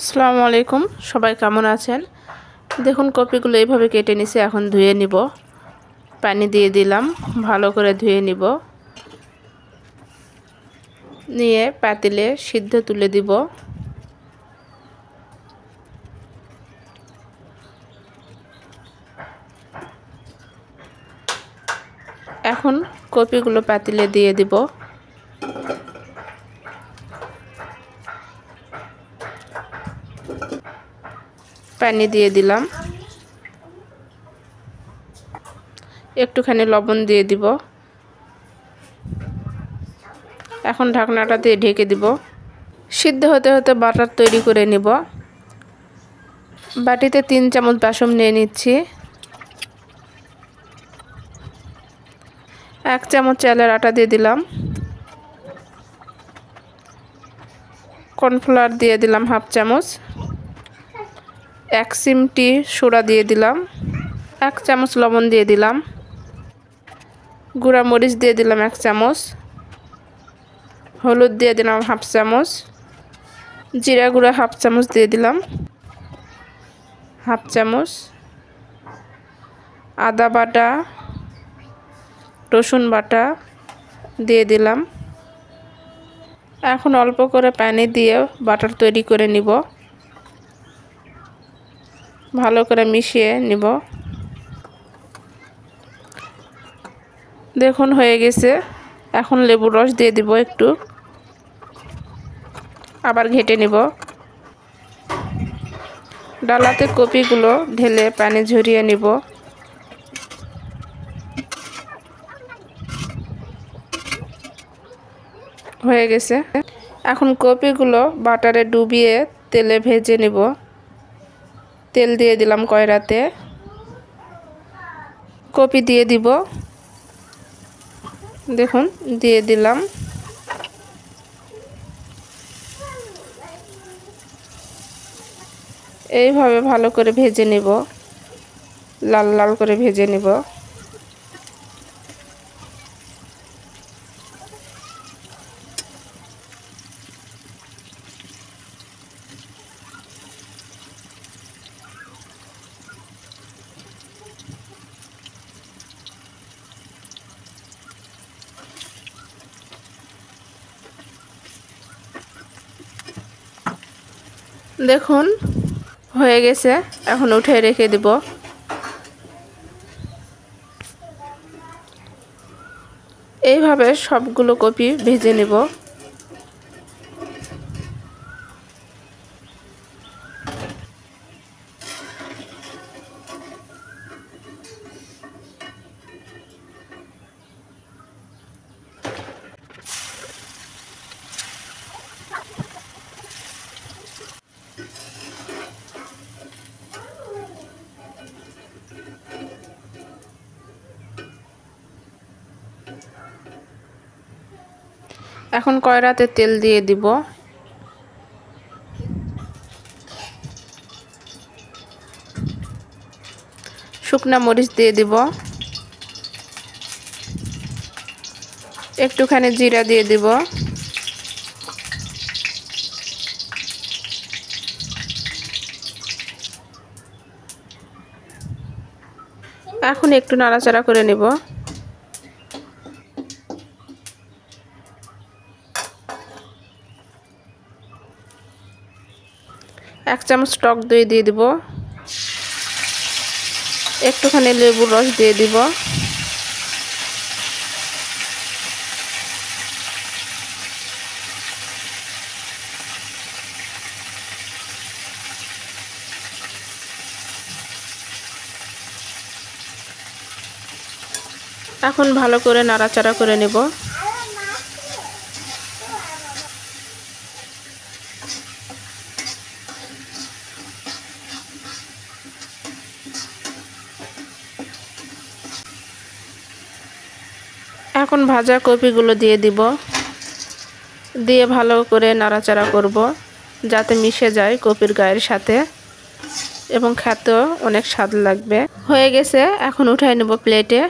আসসালামু আলাইকুম, সবাই কেমন আছেন? দেখুন কপিগুলো এইভাবে কেটে নিছি। এখন ধুয়ে নিব। পানি দিয়ে দিলাম, ভালো করে ধুয়ে নিব। নিয়ে পাতিলে সিদ্ধ তুলে দিব। এখন কপিগুলো পাতিলে দিয়ে দিব। পানি দিয়ে দিলাম, একটুখানি লবণ দিয়ে দিব। এখন ঢাকনাটা দিয়ে ঢেকে দিব। সিদ্ধ হতে হতে বাটার তৈরি করে নিব। বাটিতে 3 চামচ বেসন নিয়ে নিচ্ছি। 1 চামচ চালের আটা দিয়ে দিলাম। কর্নফ্লাওয়ার দিয়ে দিলাম 1/2 চামচ। 1 চিমটি সোডা দিয়ে দিলাম। 1 চামচ লবণ দিয়ে দিলাম। গুঁড়া মরিচ দিয়ে দিলাম 1 চামচ। হলুদ দিয়ে দিলাম 1/2 চামচ। জিরা গুঁড়া 1/2 চামচ দিয়ে দিলাম। 1/2 চামচ আদা বাটা, রসুন বাটা দিয়ে দিলাম। এখন অল্প করে পানি দিয়ে বাটার তৈরি করে নিব। ভালো করে মিশিয়ে নিব। দেখুন হয়ে গেছে। এখন লেবুর রস দিয়ে দিব একটু, আবার ঘেটে নিব। ডালাতে কপিগুলো ঢেলে পানি ঝরিয়ে নিব। হয়ে গেছে। এখন কপিগুলো বাটারে ডুবিয়ে তেলে ভেজে নিব। তেল দিয়ে দিলাম কড়াইতে। কপি দিয়ে দিব। দেখুন দিয়ে দিলাম। এইভাবে ভালো করে ভেজে নিব, লাল লাল করে ভেজে নিব। দেখুন হয়ে গেছে। এখন উঠে রেখে দিব। এইভাবে সবগুলো কপি ভেজে নিব। এখন কড়াইতে তেল দিয়ে দিব। শুকনা মরিচ দিয়ে দিব। একটুখানি জিরা দিয়ে দিব। এখন একটু নাড়াচাড়া করে নেব। 1 চামচ টক দই দিয়ে দিব। একটুখানি লেবুর রস দিয়ে দিব। এখন ভালো করে নাড়াচাড়া করে নেব। এখন ভাজা কপিগুলো দিয়ে দিব। দিয়ে ভালো করে নাড়াচাড়া করব যাতে মিশে যায় কপির গায়ের সাথে এবং খেতেও অনেক স্বাদ লাগবে। হয়ে গেছে। এখন উঠাই নেব প্লেটে।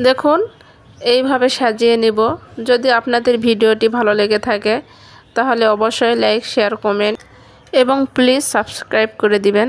দেখুন এইভাবে সাজিয়ে নিব। যদি আপনাদের ভিডিওটি ভালো লেগে থাকে তাহলে অবশ্যই লাইক, শেয়ার, কমেন্ট এবং প্লিজ সাবস্ক্রাইব করে দিবেন।